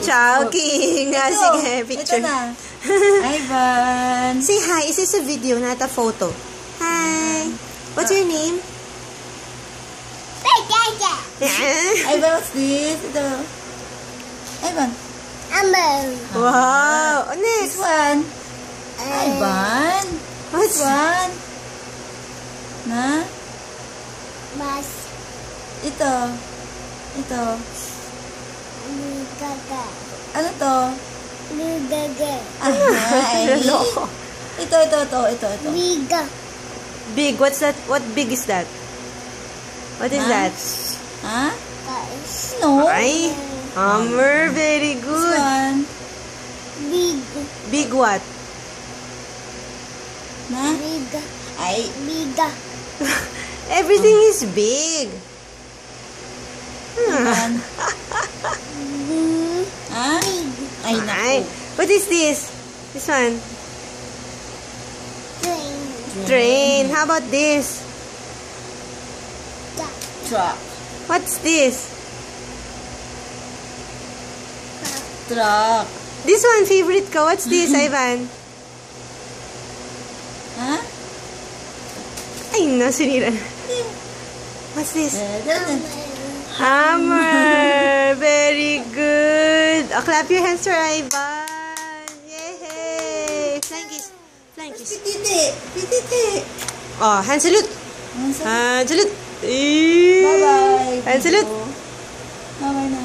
Choking. Sige, picture. Ito na. Ivan. Say hi. Is this a video, not a photo? Hi. What's your name? Ivan, what's this? Ito. Ivan. Wow. This Next. one. Ivan. What's One. Na? Mas Ito. Ito. ligaga. Ano to? Ligaga. Ay. Loko. Ito. Liga. Big. What's that? What big is that? What is that? Ha? Guys. No. Ay. Hammer. Very This good. one. Big. Big what? Na? Liga. Ay. Liga. Everything is big. Ivan. Ha? Ay, Ay. naku. What is this? This one. Train. Train. How about this? Truck. What's this? Truck. This one, favorite ko. What's this, Ivan? Ha? Ay, no, sinira na. What's this? Hammer. Hammer. Very good. Oh, clap your hands for Ivan. Yay. Flying kiss. Flying kiss. Pititi. Oh, hand salute. Hand salute. Bye-bye. Hand salute. Bye-bye na.